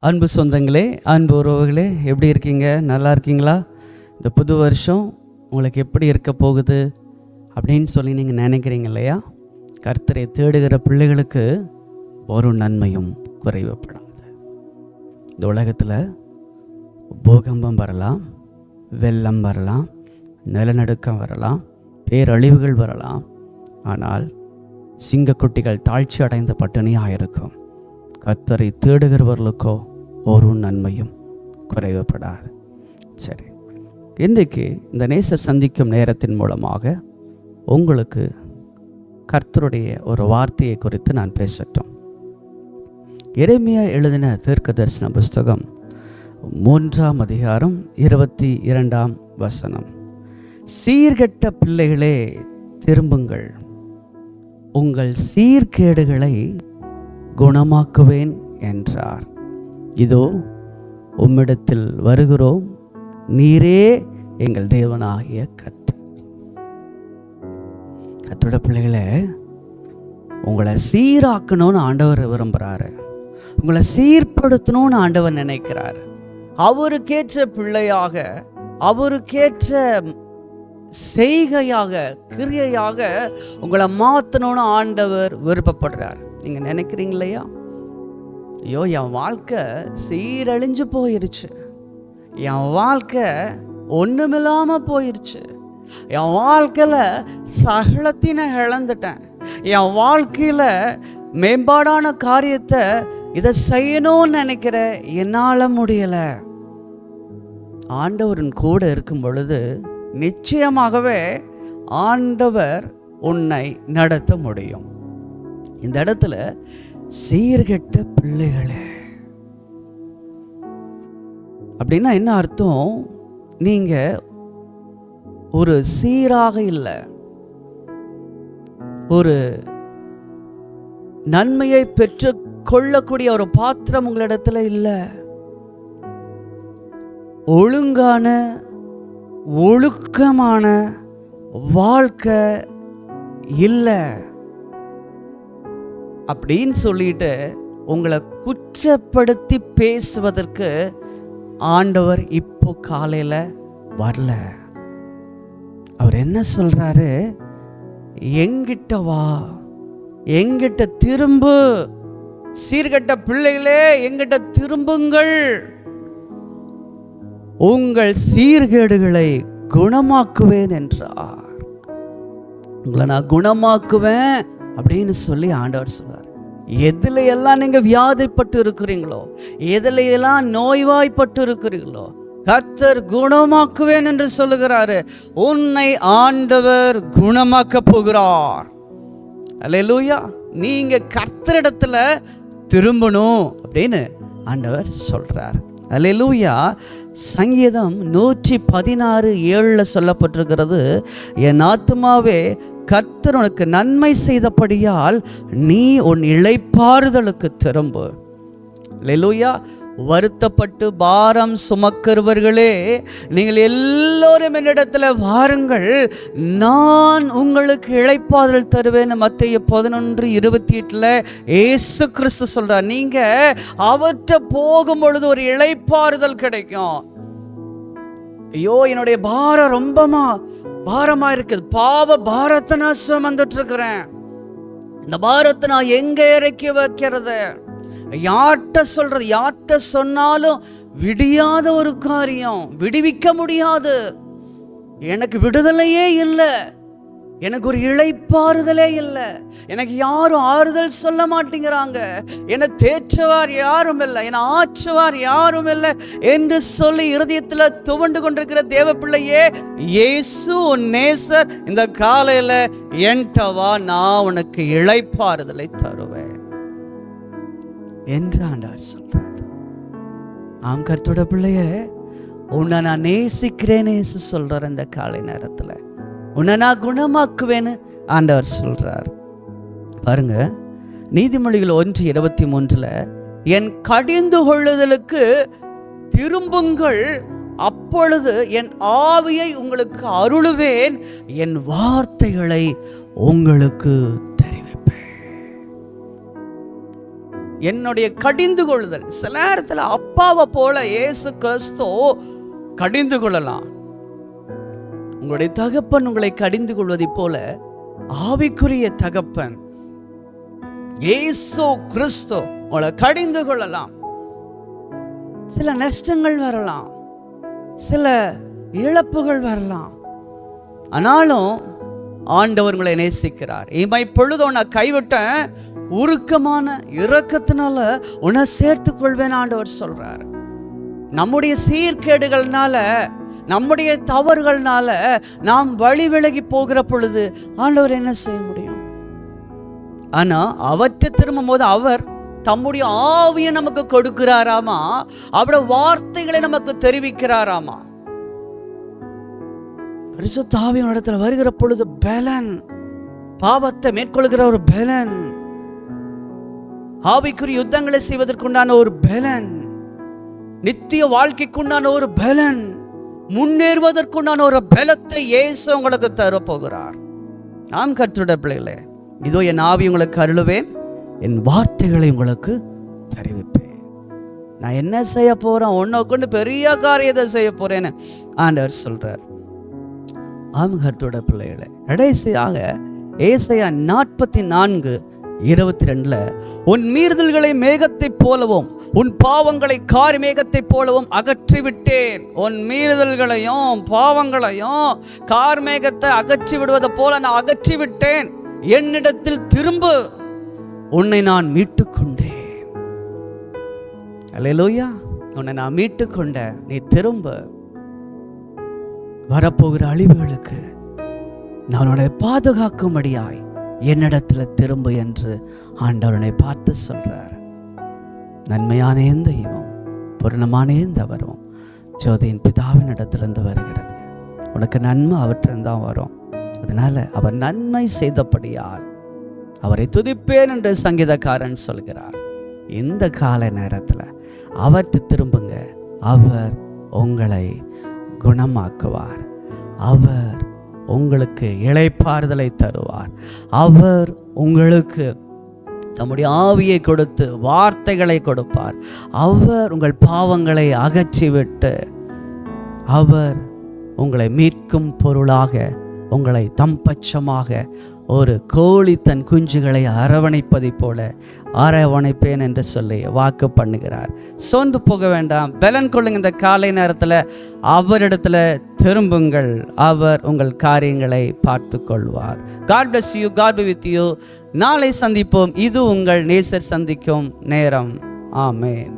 அன்பு சொந்தங்களே, அன்பு உறவுகளே, எப்படி இருக்கீங்க? நல்லா இருக்கீங்களா? இந்த புது வருஷம் உங்களுக்கு எப்படி இருக்க போகுது அப்படின்னு சொல்லி நீங்கள் நினைக்கிறீங்க இல்லையா? கர்த்தரை தேடுகிற பிள்ளைகளுக்கு ஒரு நன்மையும் குறைவுபடாது. இந்த உலகத்தில் பூகம்பம் வரலாம், வெள்ளம் வரலாம், நிலநடுக்கம் வரலாம், பேரழிவுகள் வரலாம். ஆனால் சிங்கக்குட்டிகள் தாழ்ச்சி அடைந்த பட்டினியாக இருக்கும். கர்த்தரை தேடுகிறவர்களுக்கோ ஒரு நன்மையும் குறைவுபடாது. சரி, இன்றைக்கு இந்த நேசர் சந்திக்கும் நேரத்தின் மூலமாக உங்களுக்கு கர்த்தருடைய ஒரு வார்த்தையை குறித்து நான் பேசட்டும். எரேமியா எழுதின தீர்க்க தரிசன புஸ்தகம் 3ஆம் அதிகாரம் 22ஆம் வசனம். சீர்கெட்ட பிள்ளைகளே திரும்புங்கள், உங்கள் சீர்கேடுகளை குணமாக்குவேன் என்றார். இதோ உம்மிடத்தில் வருகிறோம், நீரே எங்கள் தேவனாகிய கர்த்தர். கர்த்தருடைய பிள்ளைகளே, உங்களை சீராக்கணும்னு ஆண்டவர் விரும்புகிறாரு. உங்களை சீர்படுத்தணும்னு ஆண்டவர் நினைக்கிறார். அவருக்கேற்ற பிள்ளையாக, அவருக்கேற்ற செய்கையாக, கிரியையாக உங்களை மாற்றணும்னு ஆண்டவர் விருப்பப்படுறார். நீங்கள் நினைக்கிறீங்க இல்லையா? ஐயோ, என் வாழ்க்கை சீரழிஞ்சு போயிருச்சு, என் வாழ்க்கை ஒன்றுமில்லாமல் போயிருச்சு, என் வாழ்க்கையில் சகலத்தினை இழந்துட்டேன், என் வாழ்க்கையில் மேம்பாடான காரியத்தை இதை செய்யணும்னு நினைக்கிற என்னால் முடியலை. ஆண்டவரின் கூட இருக்கும் பொழுது நிச்சயமாகவே ஆண்டவர் உன்னை நடத்த முடியும். இந்த இடத்துல சீர்கெட்ட பிள்ளைகளே அப்படின்னா என்ன அர்த்தம்? நீங்க ஒரு சீராக இல்லை, ஒரு நன்மையை பெற்று கொள்ளக்கூடிய ஒரு பாத்திரம் உங்களிடத்துல இல்லை, ஒழுங்கான ஒழுக்கமான வாழ்க்கை இல்லை அப்படின்னு சொல்லிட்டு உங்களை குற்றப்படுத்தி பேசுவதற்கு ஆண்டவர் இப்போ காலையில் வரல. அவர் என்ன சொல்றாரு? எங்கிட்ட வா, எங்கிட்ட திரும்பு, சீர்கெட்ட பிள்ளைகளே எங்கிட்ட திரும்புங்கள், உங்கள் சீர்கேடுகளை குணமாக்குவேன் என்றார். உங்களை நான் குணமாக்குவேன் அப்படின்னு சொல்லி ஆண்டவர் சொல்றார். எதுல எல்லாம் நீங்க வியாதிப்பட்டு இருக்கிறீங்களோ, எதுல எல்லாம் நோய்வாய்ப்பட்டு இருக்கிறீங்களோ, கர்த்தர் குணமாக்குவேன் என்று சொல்லுகிறாரு. உன்னை ஆண்டவர் குணமாக்க போகிறார். அல்லேலூயா. நீங்க கர்த்தரிடத்துல திரும்பணும் அப்படின்னு ஆண்டவர் சொல்றார். அல்லேலூயா. சங்கீதம் 116:7 சொல்லப்பட்டிருக்கிறது, என் ஆத்துமாவே கர்த்தர் உனக்கு நன்மை செய்தபடியால் நீ உன் இளைப்பாறுதலுக்கு திரும்பு. அல்லேலூயா. வருத்தப்பட்டு பாரம் சுமக்கிறவர்களே, நீங்கள் எல்லோரும் என்னிடத்துல வாருங்கள், நான் உங்களுக்கு இளைப்பாறுதல் தருவேன். மத்தேயு 11:28 இயேசு கிறிஸ்து சொல்றார். நீங்க அவற்றை போகும் பொழுது ஒரு இளைப்பாறுதல் கிடைக்கும். ஐயோ, என்னுடைய பாரம் ரொம்ப பாரமா இருக்குது, பாவ பாரத்தை நான் சுமந்துட்டு இருக்கிறேன், இந்த பாரத்தை நான் எங்க இறக்கி வைக்கிறது? யார்கிட்ட சொல்றது? யார்கிட்ட சொன்னாலும் விடியாத ஒரு காரியம், விடுவிக்க முடியாது. எனக்கு விடுதலையே இல்லை, எனக்கு ஒரு இளைப்பாறுதலே இல்லை, எனக்கு யாரும் ஆறுதல் சொல்ல மாட்டேங்கிறாங்க, என்னை தேற்றுவார் யாரும் இல்லை, என்னை ஆற்றுவார் யாரும் இல்லை என்று சொல்லி இருதயத்தில் துவண்டு கொண்டிருக்கிற தேவ பிள்ளையே, இயேசு நேசர் இந்த காலையில் என்டவா, நான் உனக்கு இளைப்பாறுதலை தருவேன் என்று ஆண்டவர் சொல்றார். ஆம், கர்த்தருடைய பிள்ளைய, உன்னை நான் நேசிக்கிறேன்னு இயேசு சொல்றார். இந்த காலை நேரத்தில் உன்னை நான் குணமாக்குவேன்னு ஆண்டவர் சொல்றார். பாருங்க, நீதிமொழிகள் 1:23 என் கடிந்து கொள்ளுதலுக்கு திரும்புங்கள், அப்பொழுது என் ஆவியை உங்களுக்கு அருளுவேன், என் வார்த்தைகளை உங்களுக்கு தெரிவிப்பேன். என்னுடைய கடிந்து கொள்ளுதல். சில நேரத்தில் அப்பாவை போல இயேசு கிறிஸ்து கடிந்து கொள்ளலாம். உங்களுடைய தகப்பன் உங்களை கடிந்து கொள்வதை போல ஆவிக்குரிய தகப்பன் இயேசு கிறிஸ்து உங்களை கடிந்து கொள்ளலாம். சில நஷ்டங்கள் வரலாம், சில இழப்புகள் வரலாம். ஆனாலும் ஆண்டவர் உங்களை நேசிக்கிறார். இமை பொழுது உன்னை கைவிட்டேன், உருக்கமான இரக்கத்தினால உன்னை சேர்த்து கொள்வேன் ஆண்டவர் சொல்றார். நம்முடைய சீர்கேடுகள்னால, நம்முடைய தவறுகள்னால நாம் வழி விலகி போகிற பொழுது ஆண்டவர் என்ன செய்ய முடியும்? ஆனா அவற்றை திரும்பும் போது அவர் தம்முடைய ஆவியை நமக்கு கொடுக்கிறாராமா, அவருடைய வார்த்தைகளை நமக்கு தெரிவிக்கிறாராமா. பரிசுத்த ஆவியின் இடத்துல வருகிற பொழுது பலன், பாவத்தை மேற்கொள்கிற ஒரு பலன், ஆவிக்குரிய யுத்தங்களை செய்வதற்குண்டான ஒரு பலன், நித்திய வாழ்க்கைக்குண்டான ஒரு பலன், முன்னேறுவதற்குண்டான ஒரு பலத்தை இயேசு உங்களுக்கு தரப்போகிறார். நாம் கர்த்தருடைய பிள்ளைகளே, இதோ என் ஆவி உங்களுக்கு அருளுவேன், என் வார்த்தைகளை உங்களுக்கு தெரிவிப்பேன். நான் என்ன செய்ய போறேன்? உன்னை கொண்டு பெரிய காரியத்தை செய்ய போறேன்னு ஆண்டவர் சொல்றார். ஆம் கர்த்தருடைய பிள்ளைகளே, கடைசியாக ஏசாயா 44:22 உன் மீறுதல்களை மேகத்தை போலவும் உன் பாவங்களை கார் மேகத்தை போலவும் அகற்றிவிட்டேன். உன் மீறுதல்களையும் பாவங்களையும் கார் மேகத்தை அகற்றி விடுவதை போல நான் அகற்றிவிட்டேன். என்னிடத்தில் திரும்பு, உன்னை நான் மீட்டுக்கொண்டேன். அல்லேலூயா. உன்னை நான் மீட்டுக்கொண்டேன், நீ திரும்ப. வரப்போகிற அழிவுகளுக்கு நான் உன்னை பாதுகாக்கும்படியாய் என்னிடத்தில் திரும்பு என்று ஆண்டவனை பார்த்து சொல்றார். நன்மையான எந்த ஈவும் பூர்ணமான எந்த வரவும் ஜோதியின் பிதாவின் இடத்திலிருந்து வருகிறது. உனக்கு நன்மை அவற்றில்தான் வரும். அதனால அவர் நன்மை செய்தபடியால் அவரை துதிப்பேன் என்று சங்கீதக்காரன் சொல்கிறார். இந்த கால நேரத்தில் அவற்றை திரும்புங்க. அவர் உங்களை குணமாக்குவார். அவர் உங்களுக்கு இளைப்பாறுதலை தருவார். அவர் உங்களுக்கு தம்முடைய ஆவியை கொடுத்து வார்த்தைகளை கொடுப்பார். அவர் உங்கள் பாவங்களை அகற்றிவிட்டு அவர் உங்களை மீட்கும் பொருளாக உங்களை தம்பட்சமாக ஒரு கோழி தன் குஞ்சுகளை அரவணைப்பதை போல அரவணைப்பேன் என்று சொல்லி வாக்கு பண்ணுகிறார். சோர்ந்து போக வேண்டாம், பலன் கொள்ளுங்க. இந்த காலை நேரத்தில் அவரிடத்துல திரும்புங்கள். அவர் உங்கள் காரியங்களை பார்த்து கொள்வார். God bless you. God be with you. நாளை சந்திப்போம். இது உங்கள் நேசர் சந்திக்கும் நேரம். ஆமென்.